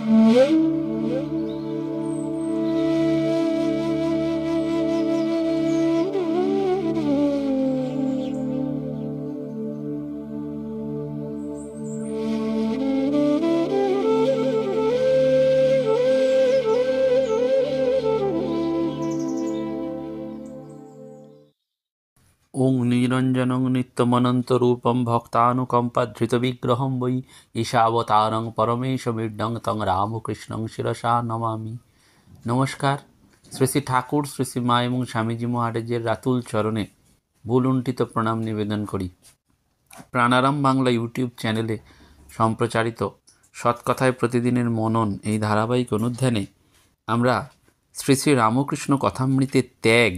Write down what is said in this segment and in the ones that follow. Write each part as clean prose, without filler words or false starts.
ওং নিরঞ্জনং নিত্যমনন্তরূপং ভক্তানুকম্পাধৃতবিগ্রহং বৈ ঈশাবতারং পরমেশমিড্ডং তং রামকৃষ্ণং শিরসা নমামি। নমস্কার। শ্রী শ্রী ঠাকুর, শ্রী শ্রী মা এবং স্বামীজি মহারাজের রাতুল চরণে ভুলুণ্ঠিত প্রণাম নিবেদন করি। প্রাণারাম বাংলা ইউটিউব চ্যানেলে সম্প্রচারিত সৎকথায় প্রতিদিনের মনন এই ধারাবাহিক অনুধ্যানে আমরা শ্রী শ্রী রামকৃষ্ণ কথামৃতের ত্যাগ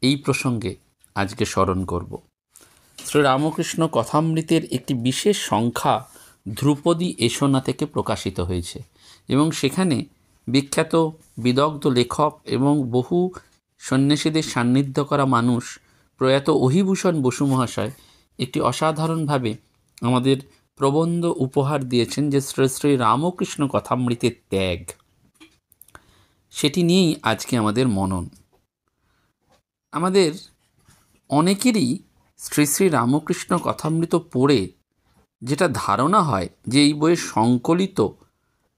এই প্রসঙ্গে আজকে স্মরণ করব। শ্রী রামকৃষ্ণ কথামৃতের একটি বিশেষ সংখ্যা ধ্রুপদী এসোনা থেকে প্রকাশিত হয়েছে এবং সেখানে বিখ্যাত বিদগ্ধ লেখক এবং বহু সন্ন্যাসীদের সান্নিধ্য করা মানুষ প্রয়াত অহিভূষণ বসু মহাশয় একটি অসাধারণভাবে আমাদের প্রবন্ধ উপহার দিয়েছেন, যে শ্রী শ্রী রামকৃষ্ণ কথামৃতের ত্যাগ, সেটি নিয়েই আজকে আমাদের মনন। আমাদের অনেকেরই শ্রী শ্রী রামকৃষ্ণ কথামৃত পড়ে যেটা ধারণা হয় যে এই বইয়ে সংকলিত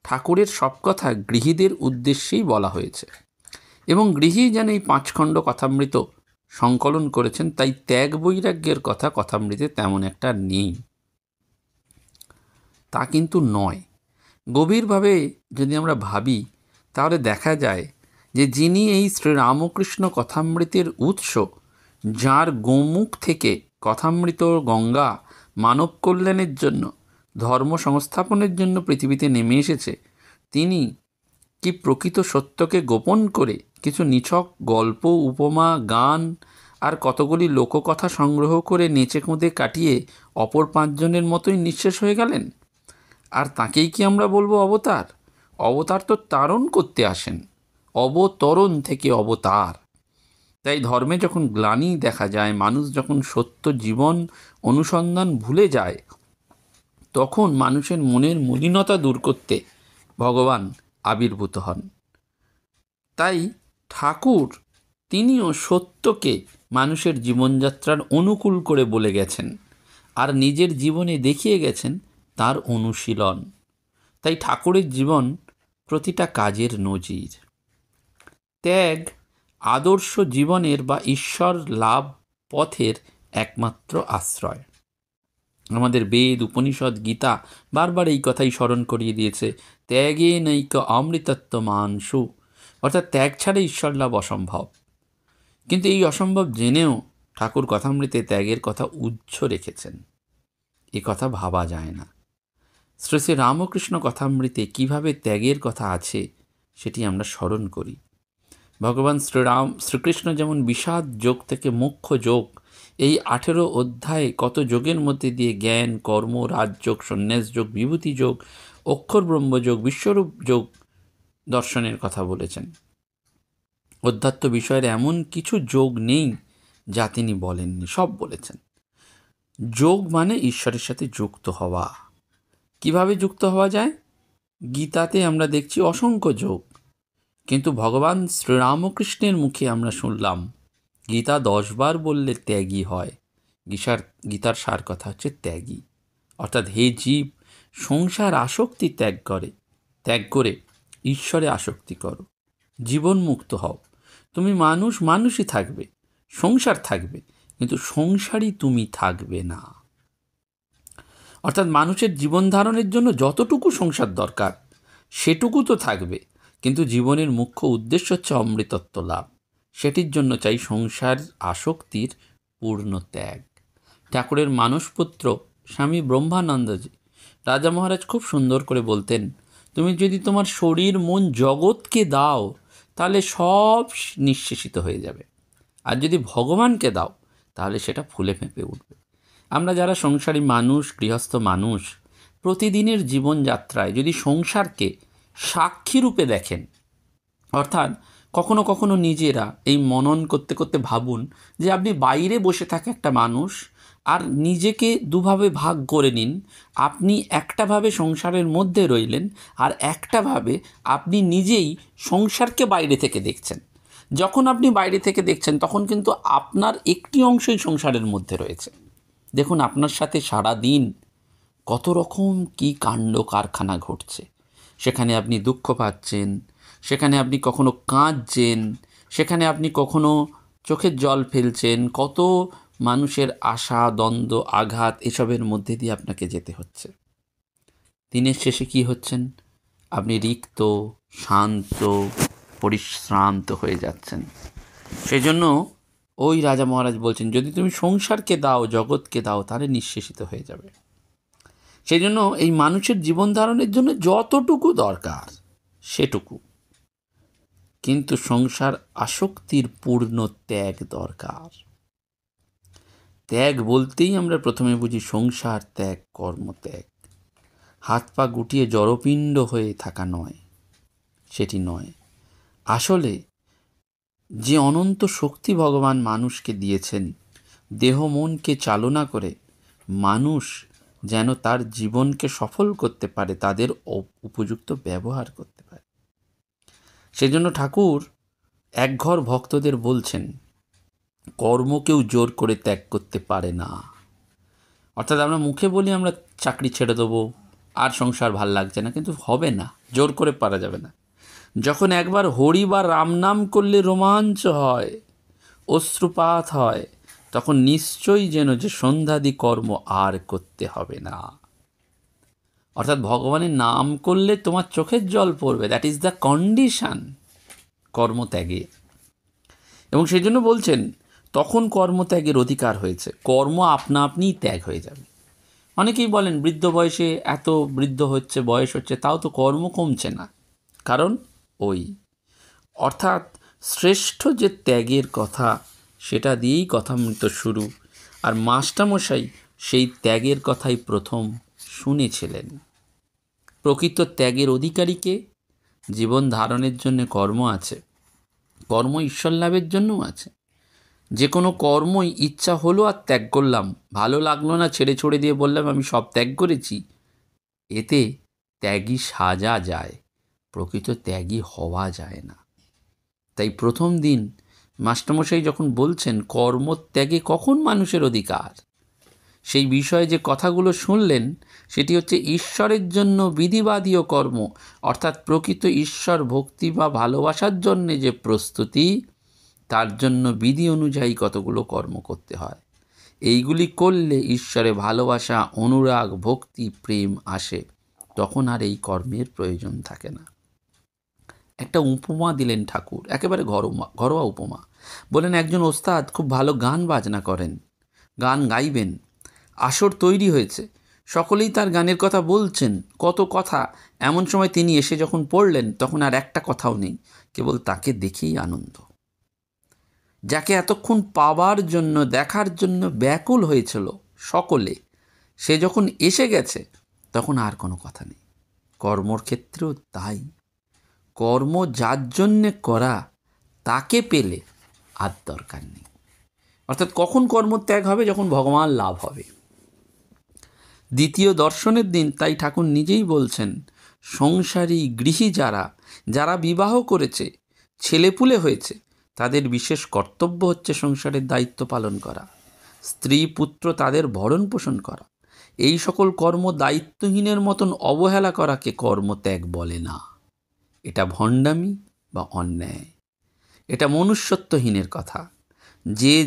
ঠাকুরের সব কথা গৃহীদের উদ্দেশ্যেই বলা হয়েছে এবং গৃহী যেন এই 5 খণ্ড কথামৃত সংকলন করেছেন, তাই ত্যাগ বৈরাগ্যের কথা কথামৃতে তেমন একটা নেই। তা কিন্তু নয়। গভীরভাবে যদি আমরা ভাবি তাহলে দেখা যায় যে যিনি এই শ্রী রামকৃষ্ণ কথামৃতের উৎস, যার গোমুখ থেকে কথামৃত গঙ্গা মানব কল্যাণের জন্য, ধর্ম সংস্থাপনের জন্য পৃথিবীতে নেমে এসেছে, তিনি কি প্রকৃত সত্যকে গোপন করে কিছু নিছক গল্প, উপমা, গান আর কতগুলি লোককথা সংগ্রহ করে নেচে কুঁদে কাটিয়ে অপর 5 জনের মতোই নিঃশেষ হয়ে গেলেন? আর তাকেই কি আমরা বলবো অবতার? অবতার তো তারণ করতে আসেন, অবতরণ থেকে অবতার। তাই ধর্মে যখন গ্লানি দেখা যায়, মানুষ যখন সত্য জীবন অনুসন্ধান ভুলে যায়, তখন মানুষের মনের মলিনতা দূর করতে ভগবান আবির্ভূত হন। তাই ঠাকুর তিনিও সত্যকে মানুষের জীবনযাত্রার অনুকূল করে বলে গেছেন আর নিজের জীবনে দেখিয়ে গেছেন তার অনুশীলন। তাই ঠাকুরের জীবন প্রতিটা কাজের নজির। ত্যাগ আদর্শ জীবনের বা ঈশ্বর লাভ পথের একমাত্র আশ্রয়। আমাদের বেদ, উপনিষদ, গীতা বারবার এই কথাই স্মরণ করিয়ে দিয়েছে, ত্যাগে নৈক অমৃতত্ব মানসু, অর্থাৎ ত্যাগ ছাড়া ঈশ্বর লাভ অসম্ভব। কিন্তু এই অসম্ভব জেনেও ঠাকুর কথামৃতে ত্যাগের কথা উচ্চ রেখেছেন। এ কথা ভাবা যায় না। শ্রী শ্রী রামকৃষ্ণ কথামৃতে কীভাবে ত্যাগের কথা আছে সেটি আমরা স্মরণ করি। ভগবান শ্রীকৃষ্ণ যেমন বিষাদ যোগ থেকে মোক্ষ যোগ, এই 18 অধ্যায়ে কত যোগের মধ্যে দিয়ে জ্ঞান, কর্ম, রাজযোগ, সন্ন্যাস যোগ, বিভূতি যোগ, অক্ষর ব্রহ্মযোগ, বিশ্বরূপ যোগ দর্শনের কথা বলেছেন। অধ্যাত্ম বিষয়ের এমন কিছু যোগ নেই যা তিনি বলেননি, সব বলেছেন। যোগ মানে ঈশ্বরের সাথে যুক্ত হওয়া। কিভাবে যুক্ত হওয়া যায়? গীতাতে আমরা দেখছি অসংখ্য যোগ, কিন্তু ভগবান শ্রীরামকৃষ্ণের মুখে আমরা শুনলাম গীতা 10 বার বললে ত্যাগী হয়। গীতার সার কথা হচ্ছে ত্যাগী, অর্থাৎ হে জীব, সংসার আসক্তি ত্যাগ করে ঈশ্বরে আসক্তি করো, জীবন মুক্ত হও। তুমি মানুষই থাকবে, সংসার থাকবে, কিন্তু সংসারই তুমি থাকবে না। অর্থাৎ মানুষের জীবন ধারণের জন্য যতটুকু সংসার দরকার সেটুকু তো থাকবে, কিন্তু জীবনের মুখ্য উদ্দেশ্য হচ্ছে অমৃতত্ব লাভ। সেটির জন্য চাই সংসার আসক্তির পূর্ণ ত্যাগ। ঠাকুরের মানসপুত্র স্বামী ব্রহ্মানন্দজি রাজা মহারাজ খুব সুন্দর করে বলতেন, তুমি যদি তোমার শরীর, মন, জগৎকে দাও তাহলে সব নিঃশেষিত হয়ে যাবে, আর যদি ভগবানকে দাও তাহলে সেটা ফুলে ফেঁপে উঠবে। আমরা যারা সংসারী মানুষ, গৃহস্থ মানুষ, প্রতিদিনের জীবনযাত্রায় যদি সংসারকে সাক্ষী রূপে দেখেন, অর্থাৎ কখনো কখনো নিজেরা এই মনন করতে করতে ভাবুন যে আপনি বাইরে বসে থাকা একটা মানুষ আর নিজেকে দুভাবে ভাগ করে নিন। আপনি একটা ভাবে সংসারের মধ্যে রইলেন, আর একটা ভাবে আপনি নিজেই সংসারকে বাইরে থেকে দেখছেন। যখন আপনি বাইরে থেকে দেখছেন তখন কিন্তু আপনার একটি অংশই সংসারের মধ্যে রয়েছে। দেখুন আপনার সাথে সারা দিন কত রকম কি কাণ্ড কারখানা ঘটছে। সেখানে আপনি দুঃখ পাচ্ছেন, সেখানে আপনি কখনো কাঁদছেন, সেখানে আপনি কখনো চোখের জল ফেলছেন। কত মানুষের আশা, দ্বন্দ্ব, আঘাত এসবের মধ্যে দিয়ে আপনাকে যেতে হচ্ছে। দিনের শেষে কি হচ্ছেন? আপনি রিক্ত, শান্ত, পরিশ্রান্ত হয়ে যাচ্ছেন। সেজন্য ওই রাজা মহারাজ বলছেন, যদি তুমি সংসারকে দাও, জগৎকে দাও, তাহলে নিঃশেষিত হয়ে যাবে। সেই জন্য এই মানুষের জীবন ধারণের জন্য যতটুকু দরকার সেটুকু, কিন্তু সংসার আসক্তির পূর্ণ ত্যাগ দরকার। ত্যাগ বলতেই আমরা প্রথমে বুঝি সংসার ত্যাগ, কর্মত্যাগ। হাত পা গুটিয়ে জড়পিণ্ড হয়ে থাকা নয়, সেটি নয়। আসলে যে অনন্ত শক্তি ভগবান মানুষকে দিয়েছেন, দেহ মনকে চালনা করে মানুষ যেন তার জীবনকে সফল করতে পারে, তাদের উপযুক্ত ব্যবহার করতে পারে। সেজন্য ঠাকুর একঘর ভক্তদের বলছেন, কর্ম কেউ জোর করে ত্যাগ করতে পারে না। অর্থাৎ আমরা মুখে বলি আমরা চাকরি ছেড়ে দেবো, আর সংসার ভাল লাগছে না, কিন্তু হবে না, জোর করে পারা যাবে না। যখন একবার হরি বা রাম নাম করলে রোমাঞ্চ হয়, অশ্রুপাত হয়, তখন নিশ্চয়ই যেন যে সন্ধ্যাদি কর্ম আর করতে হবে না। অর্থাৎ ভগবানের নাম করলে তোমার চোখের জল পড়বে, দ্যাট ইজ দ্য কন্ডিশন কর্মত্যাগের। এবং সেই জন্য বলছেন তখন কর্মত্যাগের অধিকার হয়েছে, কর্ম আপনা আপনিই ত্যাগ হয়ে যাবে। অনেকেই বলেন বৃদ্ধ বয়সে এত বৃদ্ধ হচ্ছে, বয়স হচ্ছে, তাও তো কর্ম কমছে না। কারণ অর্থাৎ শ্রেষ্ঠ যে ত্যাগের কথা, সেটা দিয়েই কথামৃত শুরু। আর মাস্টারমশাই সেই ত্যাগের কথাই প্রথম শুনেছিলেন। প্রকৃত ত্যাগের অধিকারীকে জীবন ধারণের জন্য কর্ম আছে, কর্ম ঈশ্বর লাভের জন্যও আছে। যে কোনো কর্মই ইচ্ছা হলো আর ত্যাগ করলাম, ভালো লাগলো না ছেড়ে ছড়ে দিয়ে বললাম আমি সব ত্যাগ করেছি, এতে ত্যাগী সাজা যায়, প্রকৃত ত্যাগী হওয়া যায় না। তাই প্রথম দিন মাস্টারমশাই যখন বলছেন কর্মত্যাগে কখন মানুষের অধিকার, সেই বিষয়ে যে কথাগুলো শুনলেন সেটি হচ্ছে ঈশ্বরের জন্য বিধিবাদীয় কর্ম, অর্থাৎ প্রকৃত ঈশ্বর ভক্তি বা ভালোবাসার জন্যে যে প্রস্তুতি, তার জন্য বিধি অনুযায়ী কতগুলো কর্ম করতে হয়। এইগুলি করলে ঈশ্বরে ভালোবাসা, অনুরাগ, ভক্তি, প্রেম আসে, তখন আর এই কর্মের প্রয়োজন থাকে না। একটা উপমা দিলেন ঠাকুর, একেবারে ঘরোয়া উপমা। বলেন একজন ওস্তাদ খুব ভালো গান বাজনা করেন, গান গাইবেন, আসর তৈরি হয়েছে, সকলেই তার গানের কথা বলছেন, কত কথা। এমন সময় তিনি এসে যখন পড়লেন তখন আর একটা কথাও নেই, কেবল তাকে দেখেই আনন্দ। যাকে এতক্ষণ পাবার জন্য, দেখার জন্য ব্যাকুল হয়েছিল সকলে, সে যখন এসে গেছে তখন আর কোনো কথা নেই। কর্মর ক্ষেত্রেও তাই, কর্ম যার জন্যে করা তাকে পেলে আর দরকার নেই। অর্থাৎ কখন কর্মত্যাগ হবে? যখন ভগবান লাভ হবে। দ্বিতীয় দর্শনের দিন তাই ঠাকুর নিজেই বলছেন, সংসারী গৃহী যারা বিবাহ করেছে, ছেলেপুলে হয়েছে, তাদের বিশেষ কর্তব্য হচ্ছে সংসারের দায়িত্ব পালন করা, স্ত্রী পুত্র তাদের ভরণ পোষণ করা। এই সকল কর্ম দায়িত্বহীনের মতন অবহেলা করাকে কর্মত্যাগ বলে না। এটা ভণ্ডামি বা অন্যায়, এটা মনুষ্যত্বহীনের কথা।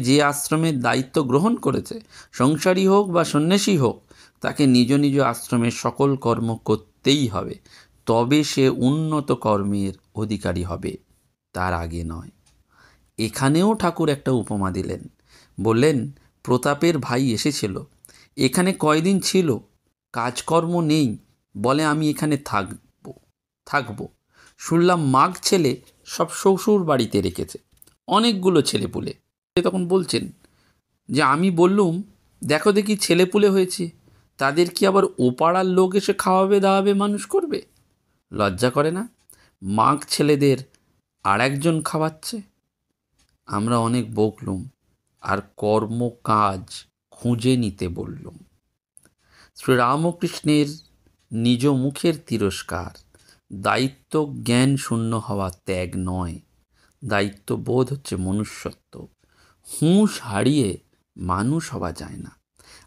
যে আশ্রমের দায়িত্ব গ্রহণ করেছে, সংসারী হোক বা সন্ন্যাসী হোক, তাকে নিজ নিজ আশ্রমের সকল কর্ম করতেই হবে, তবে সে উন্নত কর্মের অধিকারী হবে, তার আগে নয়। এখানেও ঠাকুর একটা উপমা দিলেন, বললেন প্রতাপের ভাই এসেছিল, এখানে কয়দিন ছিল, কাজকর্ম নেই, বলে আমি এখানে থাকবো। শুনলাম মাগ ছেলে সব শ্বশুর বাড়িতে রেখেছে, অনেকগুলো ছেলেপুলে। তখন বলছেন যে আমি বললুম দেখো দেখি ছেলেপুলে হয়েছে, তাদের কি আবার ওপাড়ার লোক এসে খাওয়াবে দাওয়াবে মানুষ করবে? লজ্জা করে না? মাগ ছেলেদের আর একজন খাওয়াচ্ছে। আমরা অনেক বকলুম, আর কর্ম কাজ খুঁজে নিতে বললুম। শ্রীরামকৃষ্ণের নিজ মুখের তিরস্কার দায়িত্ব জ্ঞান শূন্য হওয়া ত্যাগ নয়, দায়িত্ববোধ হচ্ছে মনুষ্যত্ব। হুঁশ হারিয়ে মানুষ হওয়া যায় না,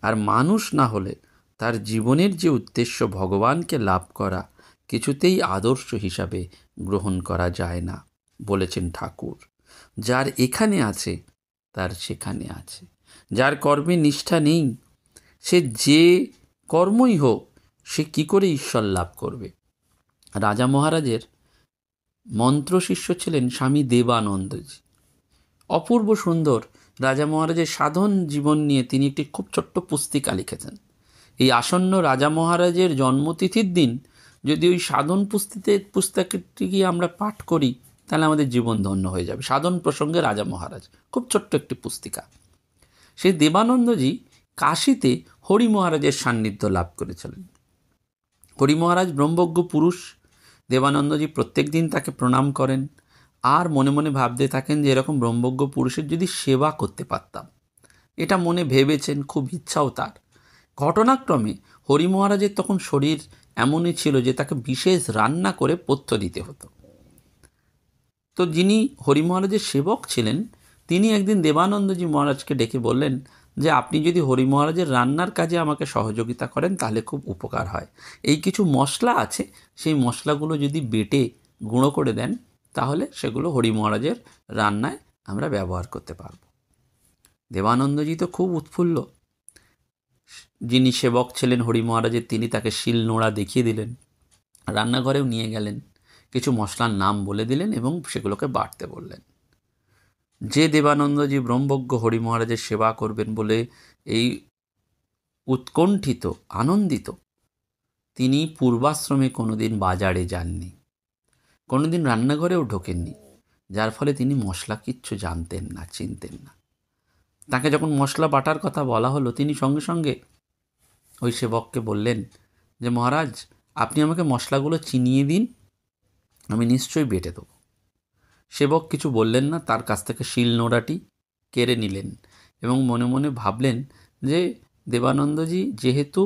আর মানুষ না হলে তার জীবনের যে উদ্দেশ্য ভগবানকে লাভ করা কিছুতেই আদর্শ হিসাবে গ্রহণ করা যায় না। বলেছেন ঠাকুর, যার এখানে আছে তার সেখানে আছে। যার কর্মে নিষ্ঠা নেই, সে যে কর্মই হোক সে কি করে ঈশ্বর লাভ করবে? রাজা মহারাজের মন্ত্রশিষ্য ছিলেন স্বামী দেবানন্দজি। অপূর্ব সুন্দর রাজা মহারাজের সাধন জীবন নিয়ে তিনি একটি খুব ছোট্ট পুস্তিকা লিখেছেন। এই আসন্ন রাজা মহারাজের জন্মতিথির দিন যদি ওই সাধন পুস্তকটি আমরা পাঠ করি তাহলে আমাদের জীবন ধন্য হয়ে যাবে। সাধন প্রসঙ্গে রাজা মহারাজ, খুব ছোট্ট একটি পুস্তিকা। সেই দেবানন্দজি কাশীতে হরি মহারাজের সান্নিধ্য লাভ করেছিলেন। হরি মহারাজ ব্রহ্মজ্ঞ পুরুষ। দেবানন্দজি প্রত্যেক দিন তাকে প্রণাম করেন আর মনে মনে ভাবতে থাকেন যে এরকম ব্রহ্মজ্ঞ পুরুষের যদি সেবা করতে পারতাম, এটা মনে ভেবেছেন, খুব ইচ্ছাও তার। ঘটনাক্রমে হরি মহারাজের তখন শরীর এমনই ছিল যে তাকে বিশেষ রান্না করে পথ্য দিতে হতো। তো যিনি হরি মহারাজের সেবক ছিলেন তিনি একদিন দেবানন্দজি মহারাজকে ডেকে বললেন যে আপনি যদি হরি মহারাজের রান্নার কাজে আমাকে সহযোগিতা করেন তাহলে খুব উপকার হয়। এই কিছু মশলা আছে, সেই মশলাগুলো যদি বেটে গুঁড়ো করে দেন তাহলে সেগুলো হরি মহারাজের রান্নায় আমরা ব্যবহার করতে পারব। দেবানন্দজি তো খুব উৎফুল্ল। যিনি সেবক ছিলেন হরি মহারাজের তিনি তাকে শিলনোড়া দেখিয়ে দিলেন, রান্নাঘরেও নিয়ে গেলেন, কিছু মশলার নাম বলে দিলেন এবং সেগুলোকে বাটতে বললেন। যে দেবানন্দজি ব্রহ্মজ্ঞ হরি মহারাজের সেবা করবেন বলে এই উৎকণ্ঠিত আনন্দিত, তিনি পূর্বাশ্রমে কোনোদিন বাজারে যাননি, কোনোদিন রান্নাঘরেও ঢোকেননি, যার ফলে তিনি মশলা কিচ্ছু জানতেন না, চিনতেন না। তাকে যখন মশলা বাটার কথা বলা হলো তিনি সঙ্গে সঙ্গে ওই সেবককে বললেন যে মহারাজ আপনি আমাকে মশলাগুলো চিনিয়ে দিন, আমি নিশ্চয়ই বেটে দেবো। সেবক কিছু বললেন না, তার কাছ থেকে শিলনোড়াটি কেড়ে নিলেন এবং মনে মনে ভাবলেন যে দেবানন্দজি যেহেতু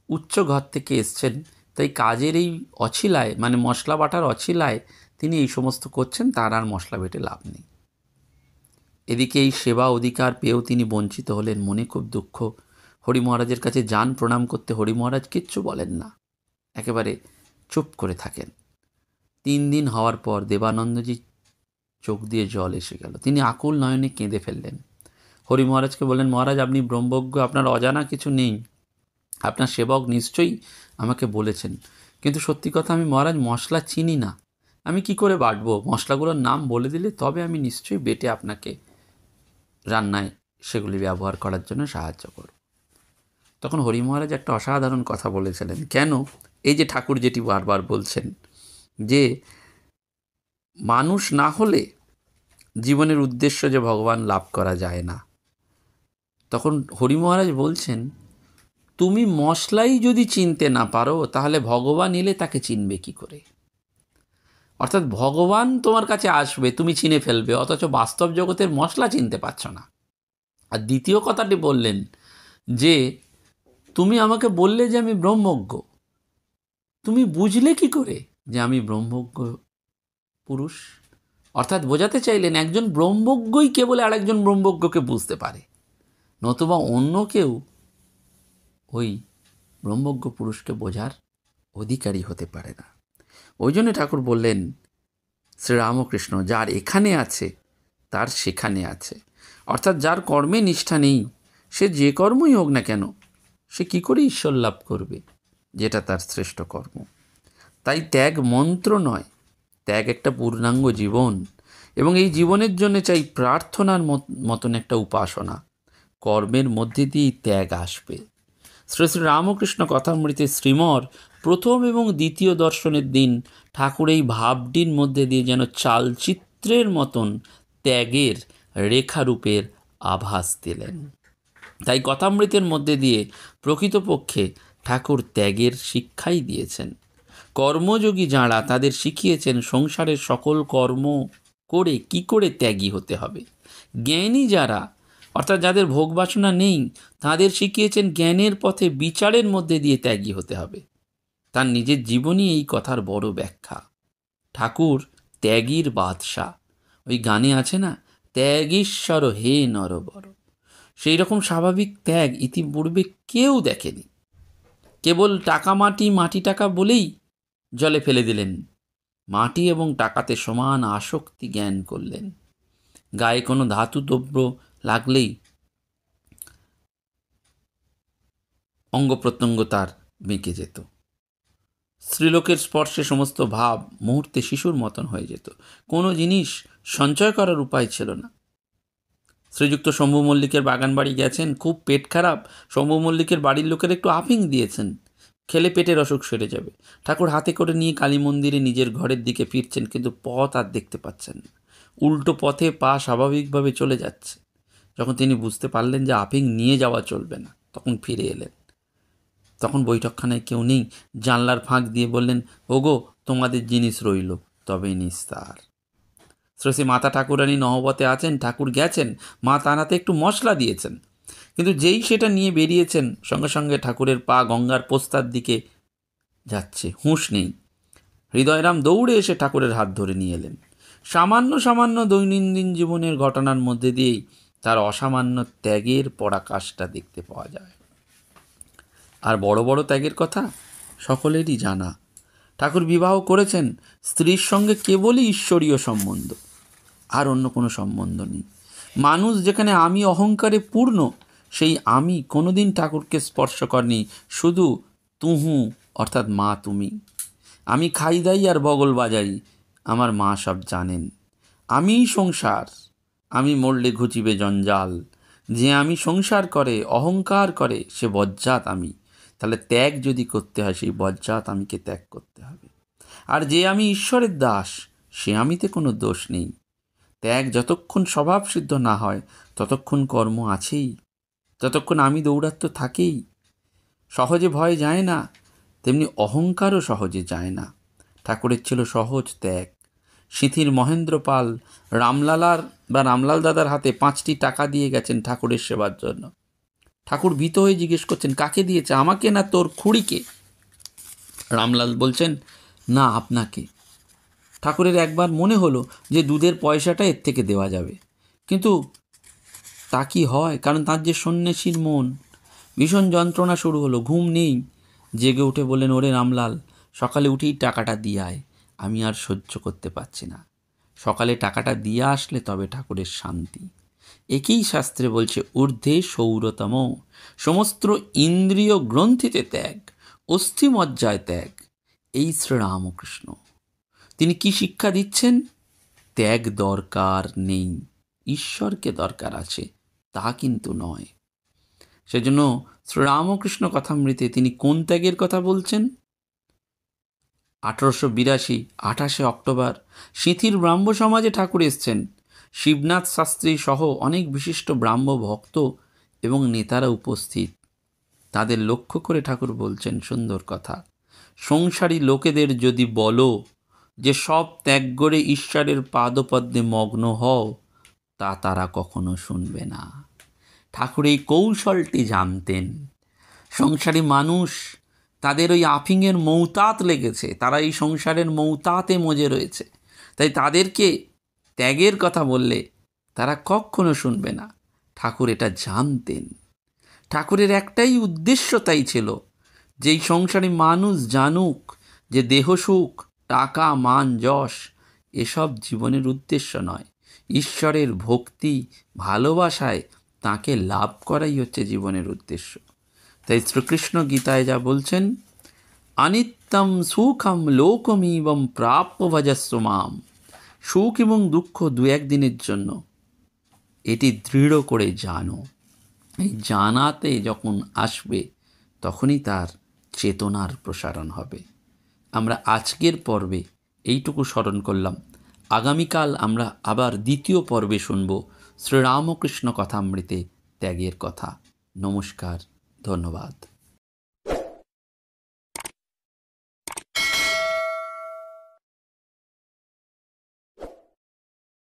উচ্চ ঘর থেকে এসছেন তাই কাজের এই অছিলায়, মানে মশলা বাটার অছিলায় তিনি এই সমস্ত করছেন, তার আর মশলা বেটে লাভ নেই। এদিকে এই সেবা অধিকার পেয়েও তিনি বঞ্চিত হলেন। মনে খুব দুঃখ। হরি মহারাজের কাছে যান প্রণাম করতে, হরি মহারাজ কিচ্ছু বলেন না, একেবারে চুপ করে থাকেন। 3 দিন হওয়ার পর দেবানন্দজি চোখ দিয়ে জল এসে গেল, তিনি আকুল নয়নে কেঁদে ফেললেন। হরি মহারাজকে বললেন মহারাজ আপনি ব্রহ্মজ্ঞ, আপনার অজানা কিছু নেই, আপনার সেবক নিশ্চয়ই আমাকে বলেছেন, কিন্তু সত্যি কথা আমি মহারাজ মশলা চিনি না, আমি কি করে বাটবো? মশলাগুলোর নাম বলে দিলে তবে আমি নিশ্চয়ই বেটে আপনাকে রান্নায় সেগুলি ব্যবহার করার জন্য সাহায্য করব। তখন হরি মহারাজ একটা অসাধারণ কথা বলেছিলেন। কেন? এই যে ঠাকুর যেটি বারবার বলছেন যে মানুষ না হলে জীবনের উদ্দেশ্য যে ভগবান লাভ করা যায় না, তখন হরি মহারাজ বলছেন তুমি মশলাই যদি চিনতে না পারো তাহলে ভগবান এলে তাকে চিনবে কি করে? অর্থাৎ ভগবান তোমার কাছে আসবে, তুমি চিনে ফেলবে, অথচ বাস্তব জগতের মশলা চিনতে পারছো না। আর দ্বিতীয় কথাটি বললেন যে তুমি আমাকে বললে যে আমি ব্রহ্মজ্ঞ, তুমি বুঝলে কি করে যে আমি ব্রহ্মজ্ঞ পুরুষ? অর্থাৎ বোঝাতে চাইলেন একজন ব্রহ্মজ্ঞই কেবল আরেকজন ব্রহ্মজ্ঞকে বুঝতে পারে, নতুবা অন্য কেউ ওই ব্রহ্মজ্ঞ পুরুষকে বোঝার অধিকারী হতে পারে না। ওই জন্য ঠাকুর বললেন শ্রীরামকৃষ্ণ যার এখানে আছে তার সেখানে আছে। অর্থাৎ যার কর্মে নিষ্ঠা নেই সে যে কর্মই হোক না কেন সে কি করে ঈশ্বর লাভ করবে, যেটা তার শ্রেষ্ঠ কর্ম। তাই ত্যাগ মন্ত্র নয়, ত্যাগ একটা পূর্ণাঙ্গ জীবন, এবং এই জীবনের জন্য চাই প্রার্থনার মতন একটা উপাসনা। কর্মের মধ্যে দিয়েই ত্যাগ আসবে। শ্রী শ্রী রামকৃষ্ণ কথামৃতে শ্রীমর প্রথম এবং দ্বিতীয় দর্শনের দিন ঠাকুর এই ভাবটির মধ্যে দিয়ে যেন চালচিত্রের মতন ত্যাগের রেখারূপের আভাস দিলেন। তাই কথামৃতের মধ্যে দিয়ে প্রকৃতপক্ষে ঠাকুর ত্যাগের শিক্ষাই দিয়েছেন। কর্মযোগী যাঁরা তাদের শিখিয়েছেন সংসারের সকল কর্ম করে কি করে ত্যাগী হতে হবে। জ্ঞানী যারা অর্থাৎ যাদের ভোগ বাসনা নেই তাদের শিখিয়েছেন জ্ঞানের পথে বিচারের মধ্যে দিয়ে ত্যাগী হতে হবে। তার নিজের জীবনই এই কথার বড় ব্যাখ্যা। ঠাকুর ত্যাগীর বাদশাহ। ওই গানে আছে না, ত্যাগীশ্বর হে নরবর। সেই রকম স্বাভাবিক ত্যাগ ইতিপূর্বে কেউ দেখেনি। কেবল টাকা মাটি, মাটি টাকা বলেই জলে ফেলে দিলেন। মাটি এবং টাকাতে সমান আসক্তি জ্ঞান করলেন। গায়ে কোনো ধাতু দ্রব্য লাগলেই অঙ্গ প্রত্যঙ্গ তার বেঁকে যেত। স্ত্রীলোকের স্পর্শে সমস্ত ভাব মুহূর্তে শিশুর মতন হয়ে যেত। কোনো জিনিস সঞ্চয় করার উপায় ছিল না। শ্রীযুক্ত শম্ভু মল্লিকের বাগান বাড়ি গেছেন, খুব পেট খারাপ। শম্ভু মল্লিকের বাড়ির লোকের একটু আফিং দিয়েছেন, খেলে পেটের অসুখ সেরে যাবে। ঠাকুর হাতে করে নিয়ে কালী মন্দিরে নিজের ঘরের দিকে ফিরছেন, কিন্তু পথ আর দেখতে পাচ্ছেন না। উল্টো পথে পা স্বাভাবিকভাবে চলে যাচ্ছে। যখন তিনি বুঝতে পারলেন যে আফিং নিয়ে যাওয়া চলবে না, তখন ফিরে এলেন। তখন বৈঠকখানায় কেউ নেই। জানলার ফাঁক দিয়ে বললেন, ওগো, তোমাদের জিনিস রইল, তবে নিস্তার। শ্রী মাতা ঠাকুরানী নহবতে আছেন, ঠাকুর গেছেন, মা তার হাতে একটু মশলা দিয়েছেন। কিন্তু যেই সেটা নিয়ে বেরিয়েছেন, সঙ্গে সঙ্গে ঠাকুরের পা গঙ্গার পোস্তার দিকে যাচ্ছে, হুঁশ নেই। হৃদয়রাম দৌড়ে এসে ঠাকুরের হাত ধরে নিয়ে এলেন। সামান্য সামান্য দৈনন্দিন জীবনের ঘটনার মধ্যে দিয়েই তার অসামান্য ত্যাগের পরাকাশটা দেখতে পাওয়া যায়। আর বড় বড় ত্যাগের কথা সকলেরই জানা। ঠাকুর বিবাহ করেছেন, স্ত্রীর সঙ্গে কেবলই ঈশ্বরীয় সম্বন্ধ, আর অন্য কোনো সম্বন্ধ নেই। মানুষ যেখানে আমি অহংকারে পূর্ণ, সেই আমি কোনোদিন ঠাকুরকে স্পর্শ করেনি। শুধু তুহু অর্থাৎ মা তুমি। আমি খাই দাই আর বগল বাজাই, আমার মা সব জানেন। আমিই সংসার, আমি মরলে ঘুচিবে জঞ্জাল। যে আমি সংসার করে, অহংকার করে, সে বজ্জাত আমি। তাহলে ত্যাগ যদি করতে হয়, সেই বজ্জাত আমিকে ত্যাগ করতে হবে। আর যে আমি ঈশ্বরের দাস, সে আমিতে কোনো দোষ নেই। ত্যাগ যতক্ষণ স্বভাবসিদ্ধ না হয়, ততক্ষণ কর্ম আছেই, ততক্ষণ আমি দৌরাত্ম্য থাকেই। সহজে ভয় যায় না, তেমনি অহংকারও সহজে যায় না। ঠাকুরের ছিল সহজ ত্যাগ। সিঁথির মহেন্দ্র পাল রামলাল দাদার হাতে 5টি টাকা দিয়ে গেছেন ঠাকুরের সেবার জন্য। ঠাকুর ভীত হয়ে জিজ্ঞেস করছেন, কাকে দিয়েছে, আমাকে না তোর খুড়িকে? রামলাল বলছেন, না, আপনাকে। ঠাকুরের একবার মনে হলো যে দুধের পয়সাটা এর থেকে দেওয়া যাবে, কিন্তু তা কি হয়? কারণ তার যে সন্ন্যাসীর মন। ভীষণ যন্ত্রণা শুরু হলো, ঘুম নেই। জেগে উঠে বললেন, ওরে রামলাল, সকালে উঠেই টাকাটা দিয়ে আয়, আমি আর সহ্য করতে পারছি না। সকালে টাকাটা দিয়ে আসলে তবে ঠাকুরের শান্তি। একেই শাস্ত্রে বলছে, ঊর্ধ্বে সৌরতম। সমস্ত ইন্দ্রিয় গ্রন্থিতে ত্যাগ, অস্থিমজ্জায় ত্যাগ। এই শ্রীরামকৃষ্ণ। তিনি কি শিক্ষা দিচ্ছেন? ত্যাগ দরকার নেই, ঈশ্বরকে দরকার আছে, তা কিন্তু নয়। সেজন্য শ্রীরামকৃষ্ণ কথামৃতে তিনি কোন ত্যাগের কথা বলছেন? 1882 28 অক্টোবর সিঁথির ব্রাহ্ম সমাজে ঠাকুর এসছেন। শিবনাথ শাস্ত্রী সহ অনেক বিশিষ্ট ব্রাহ্ম ভক্ত এবং নেতারা উপস্থিত। তাদের লক্ষ্য করে ঠাকুর বলছেন সুন্দর কথা, সংসারী লোকেদের যদি বলো যে সব ত্যাগ করে ঈশ্বরের পাদপদ্মে মগ্ন হও, তা তারা কখনো শুনবে না। ঠাকুর এই কৌশলটি জানতেন। সংসারী মানুষ, তাদের ওই আফিংয়ের মৌতাত লেগেছে, তারা এই সংসারের মৌতাতে মজে রয়েছে। তাই তাদেরকে ত্যাগের কথা বললে তারা কখনো শুনবে না। ঠাকুর এটা জানতেন। ঠাকুরের একটাই উদ্দেশ্য তাই ছিল, যে এই সংসারী মানুষ জানুক যে দেহসুখ, টাকা, মান, যশ এসব জীবনের উদ্দেশ্য নয়। ঈশ্বরের ভক্তি, ভালোবাসায় তাকে লাভ করাই হচ্ছে জীবনের উদ্দেশ্য। তাই শ্রীকৃষ্ণ গীতায় যা বলছেন, অনিত্যম সুখম লোকমিবম প্রাপ্য ভজস্ব মাম। সুখ এবং দুঃখ 2-1 দিনের জন্য, এটি দৃঢ় করে জানো। এই জানাতে যখন আসবে, তখনই তার চেতনার প্রসারণ হবে। আমরা আজকের পর্বে এইটুকু স্মরণ করলাম। আগামীকাল আমরা আবার দ্বিতীয় পর্বে শুনব শ্রীরামকৃষ্ণ কথামৃতে ত্যাগের কথা। নমস্কার, ধন্যবাদ।